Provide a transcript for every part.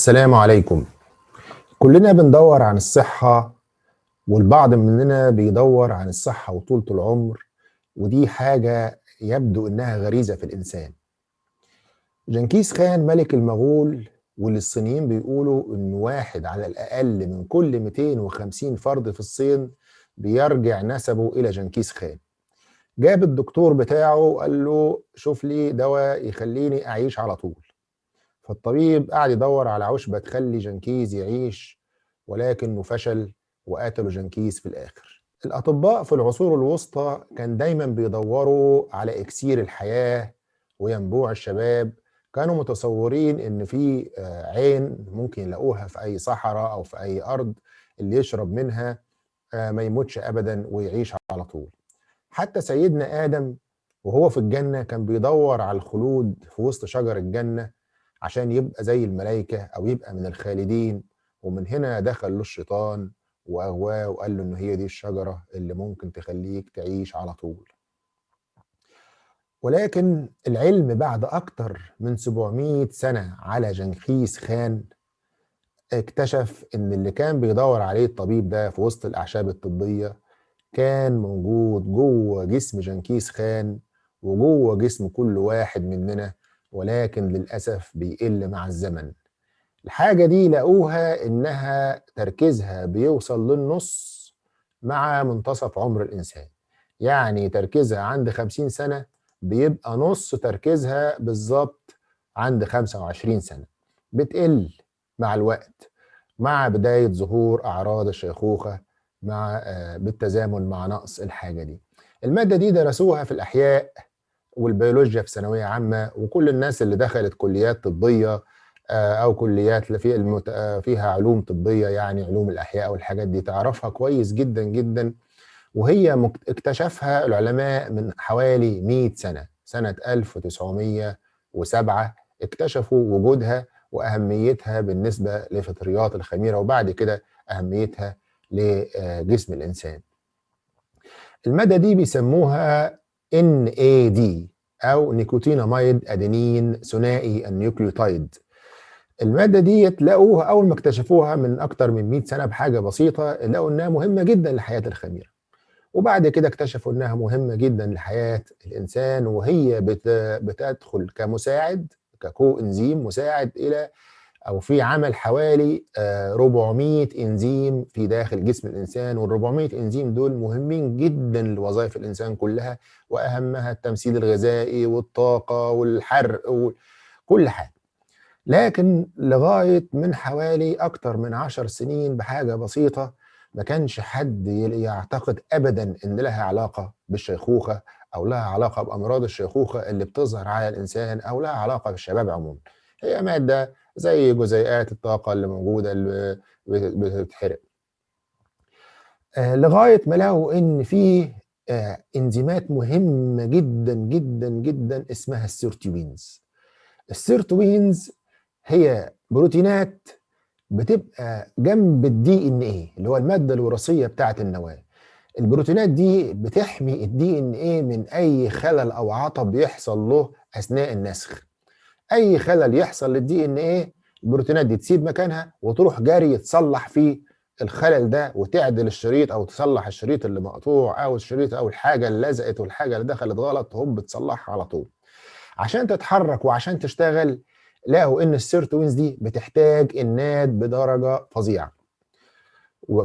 السلام عليكم. كلنا بندور عن الصحة، والبعض مننا بيدور عن الصحة وطولة العمر، ودي حاجة يبدو إنها غريزة في الإنسان. جنكيز خان ملك المغول، واللي الصينيين بيقولوا إنه واحد على الأقل من كل 250 فرد في الصين بيرجع نسبه إلى جنكيز خان. جاب الدكتور بتاعه قال له شوف لي دواء يخليني أعيش على طول. فالطبيب قعد يدور على عشبة تخلي جنكيز يعيش، ولكنه فشل وقتلوا جنكيز في الآخر. الأطباء في العصور الوسطى كان دايما بيدوروا على إكسير الحياة وينبوع الشباب. كانوا متصورين إن في عين ممكن يلاقوها في أي صحراء أو في أي أرض، اللي يشرب منها ما يموتش أبدا ويعيش على طول. حتى سيدنا آدم وهو في الجنة كان بيدور على الخلود في وسط شجر الجنة عشان يبقى زي الملائكة أو يبقى من الخالدين. ومن هنا دخل له الشيطان وأغواه وقال له إن هي دي الشجرة اللي ممكن تخليك تعيش على طول. ولكن العلم بعد أكتر من 700 سنة على جنكيز خان اكتشف إن اللي كان بيدور عليه الطبيب ده في وسط الأعشاب الطبية كان موجود جوه جسم جنكيز خان وجوه جسم كل واحد مننا، ولكن للأسف بيقل مع الزمن. الحاجة دي لقوها إنها تركيزها بيوصل للنص مع منتصف عمر الإنسان. يعني تركيزها عند 50 سنة بيبقى نص تركيزها بالظبط عند 25 سنة. بتقل مع الوقت، مع بداية ظهور أعراض الشيخوخة، مع بالتزامن مع نقص الحاجة دي. المادة دي درسوها في الأحياء والبيولوجيا في ثانوية عامة، وكل الناس اللي دخلت كليات طبية أو كليات فيها علوم طبية، يعني علوم الأحياء والحاجات دي تعرفها كويس جدا جدا. وهي اكتشفها العلماء من حوالي 100 سنة. سنة 1907 اكتشفوا وجودها وأهميتها بالنسبة لفطريات الخميرة، وبعد كده أهميتها لجسم الإنسان. المادة دي بيسموها NAD أو نيكوتيناميد أدينين ثنائي النيوكليوتايد. المادة دي لقوها أول ما اكتشفوها من أكتر من 100 سنة بحاجة بسيطة، لقوا إنها مهمة جدا لحياة الخميرة. وبعد كده اكتشفوا إنها مهمة جدا لحياة الإنسان، وهي بتدخل كمساعد، ككو إنزيم مساعد إلى أو في عمل حوالي 400 إنزيم في داخل جسم الإنسان. وال400 إنزيم دول مهمين جدا لوظائف الإنسان كلها، وأهمها التمثيل الغذائي والطاقة والحرق وكل حاجة. لكن لغاية من حوالي أكتر من 10 سنين بحاجة بسيطة ما كانش حد يعتقد أبدا إن لها علاقة بالشيخوخة أو لها علاقة بأمراض الشيخوخة اللي بتظهر على الإنسان أو لها علاقة بالشباب عموما. هي مادة زي جزيئات الطاقة اللي موجودة اللي بتتحرق. لغاية ما لقوا إن في إنزيمات مهمة جدا جدا جدا اسمها السيرتوينز. السيرتوينز هي بروتينات بتبقى جنب الدي ان ايه اللي هو الماده الوراثيه بتاعه النواه. البروتينات دي بتحمي الدي ان ايه من اي خلل او عطب يحصل له اثناء النسخ. اي خلل يحصل للدي ان ايه البروتينات دي تسيب مكانها وتروح جاري تصلح فيه الخلل ده وتعدل الشريط او تصلح الشريط اللي مقطوع او الشريط او الحاجه اللي لزقت والحاجه اللي دخلت غلط هوب تصلحها على طول. عشان تتحرك وعشان تشتغل لقوا ان السيرتوينز دي بتحتاج الناد بدرجه فظيعه.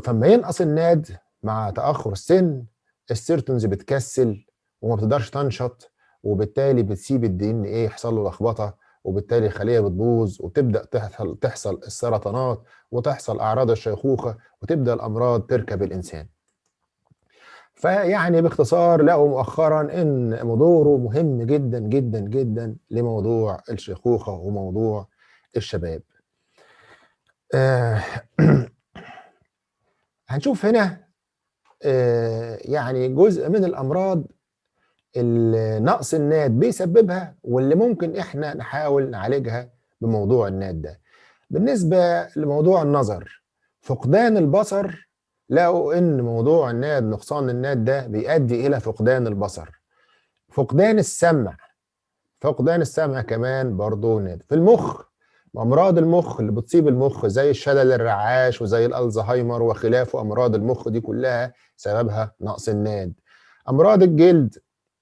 فما ينقص الناد مع تاخر السن السيرتوينز بتكسل وما بتقدرش تنشط، وبالتالي بتسيب الدي ان ايه يحصل له لخبطه، وبالتالي الخليه بتبوظ وتبدا تحصل السرطانات وتحصل اعراض الشيخوخه وتبدا الامراض تركب الانسان. فيعني باختصار لقوا مؤخرا ان دوره مهم جدا جدا جدا لموضوع الشيخوخه وموضوع الشباب. هنشوف هنا يعني جزء من الامراض اللي نقص الناد بيسببها واللي ممكن احنا نحاول نعالجها بموضوع الناد ده. بالنسبه لموضوع النظر، فقدان البصر، لقوا ان موضوع الناد نقصان الناد ده بيؤدي الى فقدان البصر. فقدان السمع كمان برضه ناد. في المخ امراض المخ اللي بتصيب المخ زي الشلل الرعاش وزي الالزهايمر وخلافه، امراض المخ دي كلها سببها نقص الناد. امراض الجلد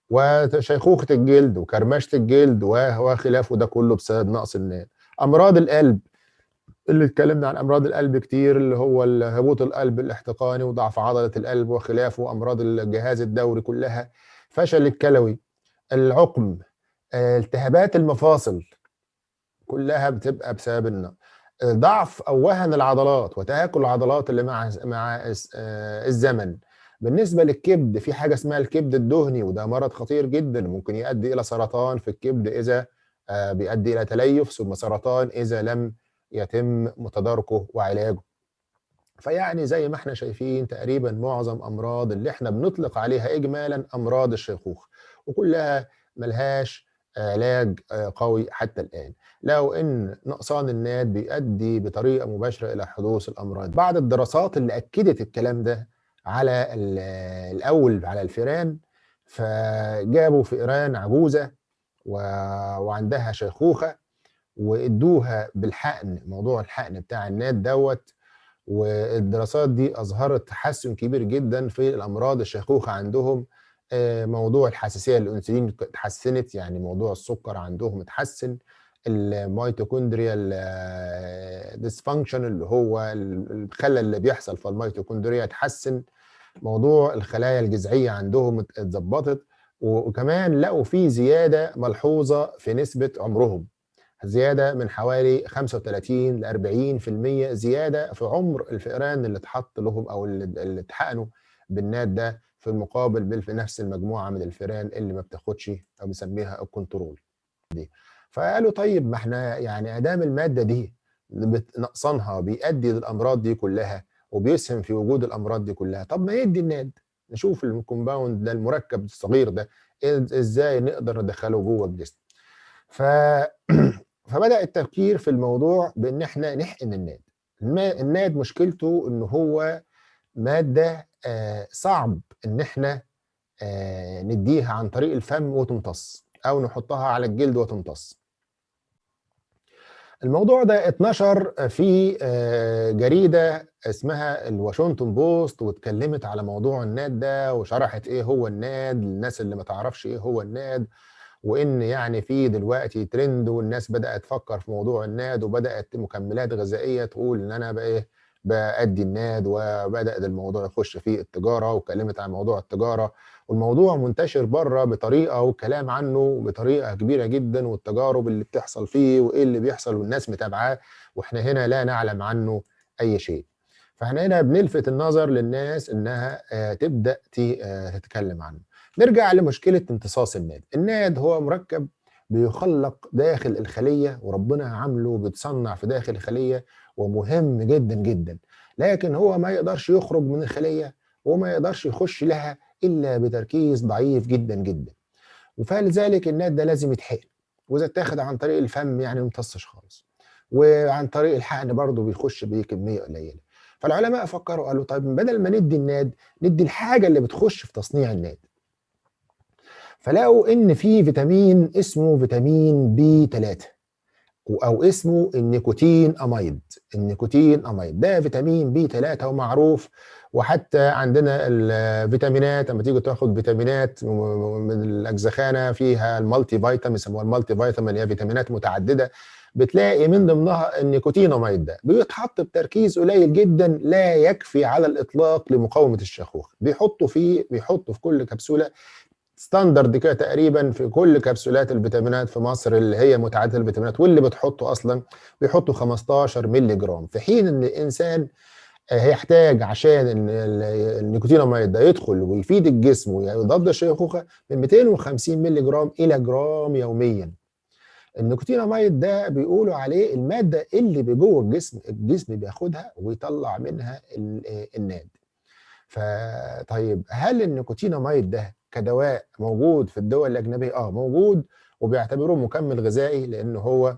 وشيخوخه الجلد وكرمشه الجلد وخلافه، ده كله بسبب نقص الناد. امراض القلب اللي اتكلمنا عن امراض القلب كتير، اللي هو هبوط القلب الاحتقاني وضعف عضله القلب وخلافه، امراض الجهاز الدوري كلها، فشل الكلوي، العقم، التهابات المفاصل، كلها بتبقى بسبب ضعف او وهن العضلات وتآكل العضلات اللي مع الزمن. بالنسبه للكبد، في حاجه اسمها الكبد الدهني، وده مرض خطير جدا، ممكن يؤدي الى سرطان في الكبد اذا بيؤدي الى تليف، ثم سرطان اذا لم يتم تداركه وعلاجه. فيعني زي ما احنا شايفين تقريبا معظم امراض اللي احنا بنطلق عليها اجمالا امراض الشيخوخه، وكلها ملهاش علاج قوي حتى الان، لو ان نقصان الناد بيؤدي بطريقه مباشره الى حدوث الامراض. بعض الدراسات اللي اكدت الكلام ده على الاول على الفئران، فجابوا فئران عجوزه وعندها شيخوخه، وادوها بالحقن، موضوع الحقن بتاع الناد دوت، والدراسات دي اظهرت تحسن كبير جدا في الامراض الشيخوخه عندهم. موضوع الحساسيه للانسولين اتحسنت، يعني موضوع السكر عندهم اتحسن، الميتوكوندريال ديسفانكشن اللي هو الخلل اللي بيحصل في الميتوكوندريا اتحسن، موضوع الخلايا الجذعيه عندهم اتظبطت، وكمان لقوا في زياده ملحوظه في نسبه عمرهم، زيادة من حوالي 35 ل 40% زيادة في عمر الفئران اللي اتحط لهم أو اللي اتحقنوا بالناد ده، في المقابل في نفس المجموعة من الفئران اللي ما بتاخدش أو بنسميها الكنترول دي. فقالوا طيب ما احنا يعني ادام المادة دي نقصانها بيؤدي للأمراض دي كلها وبيسهم في وجود الأمراض دي كلها، طب ما يدي الناد، نشوف الكومباوند ده المركب الصغير ده ازاي نقدر ندخله جوه الجسم. ف فبدأ التفكير في الموضوع بإن إحنا نحقن الناد. الناد مشكلته إن هو مادة صعب إن إحنا نديها عن طريق الفم وتمتص، أو نحطها على الجلد وتمتص. الموضوع ده اتنشر في جريدة اسمها الواشنطن بوست، واتكلمت على موضوع الناد ده وشرحت إيه هو الناد للناس اللي ما تعرفش إيه هو الناد، وان يعني في دلوقتي ترند والناس بدات تفكر في موضوع الناد، وبدات مكملات غذائيه تقول ان انا بقى بادي الناد، وبدا الموضوع يخش في التجاره، وكلمت عن موضوع التجاره، والموضوع منتشر بره بطريقه والكلام عنه بطريقه كبيره جدا، والتجارب اللي بتحصل فيه وايه اللي بيحصل والناس متابعاه، واحنا هنا لا نعلم عنه اي شيء. فاحنا هنا بنلفت النظر للناس انها تبدا تتكلم عنه. نرجع لمشكلة امتصاص الناد. الناد هو مركب بيخلق داخل الخلية، وربنا عامله بيتصنع في داخل الخلية، ومهم جدا جدا، لكن هو ما يقدرش يخرج من الخلية وما يقدرش يخش لها إلا بتركيز ضعيف جدا جدا، فلذلك الناد ده لازم يتحقن، وإذا اتاخد عن طريق الفم يعني ما يمتصش خالص، وعن طريق الحقن برضه بيخش بكمية قليلة. فالعلماء فكروا قالوا طيب بدل ما ندي الناد ندي الحاجة اللي بتخش في تصنيع الناد، فلقوا ان في فيتامين اسمه فيتامين بي 3 او اسمه النيكوتين اميد. النيكوتين اميد ده فيتامين بي 3 ومعروف، وحتى عندنا الفيتامينات لما تيجي تاخد فيتامينات من الاجزخانه فيها المالتي فيتامين، يسموها المالتي فيتامين اللي هي فيتامينات متعدده، بتلاقي من ضمنها النيكوتين اميد ده بيتحط بتركيز قليل جدا لا يكفي على الاطلاق لمقاومه الشيخوخه، بيحطوا في كل كبسوله ستاندرد كده تقريبا في كل كبسولات الفيتامينات في مصر اللي هي متعدده الفيتامينات، واللي بتحطه اصلا بيحطوا 15 مللي جرام، في حين ان الانسان هيحتاج عشان ان النيكوتيناميد ده يدخل ويفيد الجسم ويضاد الشيخوخه من 250 مللي جرام الى جرام يوميا. النيكوتيناميد ده بيقولوا عليه الماده اللي جوه الجسم بياخدها ويطلع منها الناد. فطيب هل النيكوتيناميد ده كدواء موجود في الدول الأجنبية؟ موجود، وبيعتبروه مكمل غذائي لأنه هو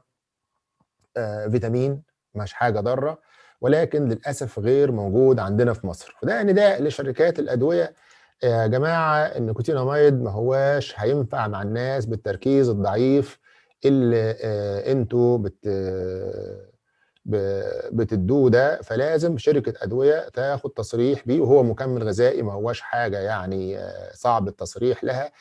فيتامين، مش حاجة ضارة، ولكن للأسف غير موجود عندنا في مصر. وده نداء لشركات الأدوية، يا جماعة النيكوتيناميد ما هواش هينفع مع الناس بالتركيز الضعيف اللي انتوا بتدوه ده، فلازم شركة أدوية تاخد تصريح بيه، وهو مكمل غذائي ما هواش حاجة يعني صعب التصريح لها،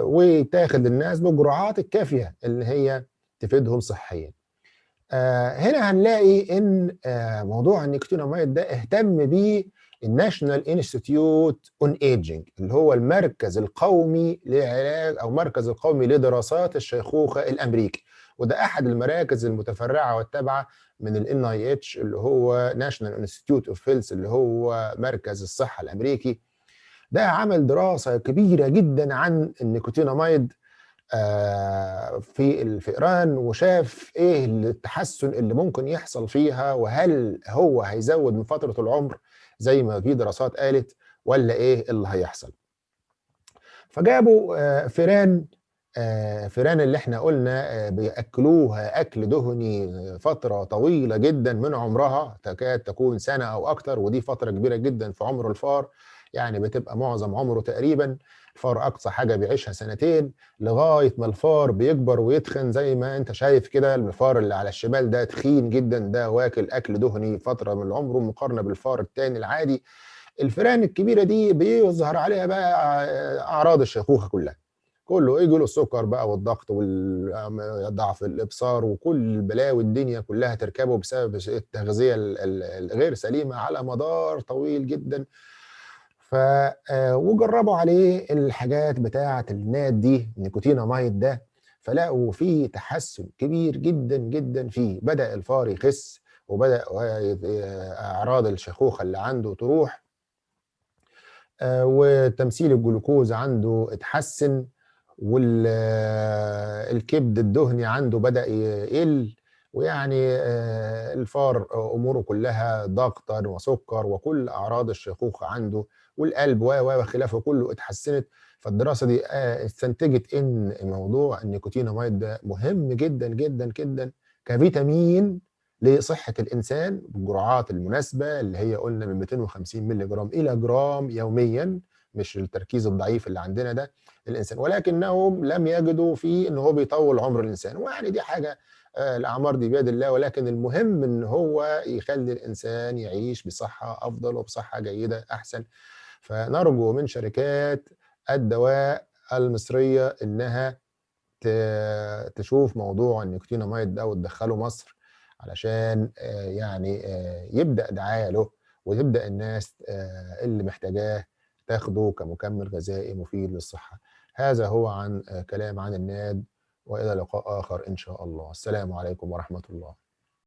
ويتاخد للناس بالجرعات الكافية اللي هي تفيدهم صحيا. هنا هنلاقي ان موضوع النيكوتيناميد ده اهتم بيه الناشونال انستيتيوت اون ايجينج، اللي هو المركز القومي لعلاج او مركز القومي لدراسات الشيخوخه الامريكي، وده احد المراكز المتفرعه والتابعه من الان اي اتش، اللي هو ناشونال انستيتيوت اوف هيلث، اللي هو مركز الصحه الامريكي. ده عمل دراسه كبيره جدا عن النيكوتيناميد في الفئران، وشاف ايه التحسن اللي ممكن يحصل فيها، وهل هو هيزود من فترة العمر زي ما في دراسات قالت، ولا ايه اللي هيحصل. فجابوا فئران اللي احنا قلنا بيأكلوها أكل دهني فترة طويلة جدا من عمرها، تكاد تكون سنة أو أكتر، ودي فترة كبيرة جدا في عمر الفار، يعني بتبقى معظم عمره تقريبا، الفار أقصى حاجة بيعيشها سنتين، لغاية ما الفار بيكبر ويتخن زي ما أنت شايف كده. الفار اللي على الشمال ده تخين جدا، ده واكل أكل دهني فترة من عمره مقارنة بالفار التاني العادي. الفئران الكبيرة دي بيظهر عليها بقى أعراض الشيخوخة كلها، كله يجي له السكر بقى والضغط وضعف الابصار وكل البلاوي الدنيا كلها تركبه بسبب التغذيه الغير سليمه على مدار طويل جدا. ف وجربوا عليه الحاجات بتاعه الناد دي، النيكوتيناميد ده، فلقوا فيه تحسن كبير جدا جدا فيه، بدأ الفار يخس، وبدأ اعراض الشيخوخه اللي عنده تروح، وتمثيل الجلوكوز عنده اتحسن، والكبد الدهني عنده بدأ يقل، ويعني الفار اموره كلها ضغطا وسكر وكل اعراض الشيخوخه عنده، والقلب وخلافه كله اتحسنت. فالدراسه دي استنتجت ان موضوع النيكوتيناميد ده مهم جدا جدا جدا كفيتامين لصحه الانسان، بالجرعات المناسبه اللي هي قلنا من 250 مللي جرام الى جرام يوميا، مش التركيز الضعيف اللي عندنا ده الانسان، ولكنهم لم يجدوا فيه ان هو بيطول عمر الانسان، ويعني دي حاجه الاعمار دي بيد الله، ولكن المهم ان هو يخلي الانسان يعيش بصحه افضل وبصحه جيده احسن. فنرجو من شركات الدواء المصريه انها تشوف موضوع النيكوتيناميد ده وتدخله مصر، علشان يعني يبدأ دعاية له، وتبدأ الناس اللي محتاجاه تاخده كمكمل غذائي مفيد للصحة. هذا هو عن كلام عن الناد، وإلى لقاء آخر إن شاء الله. السلام عليكم ورحمة الله.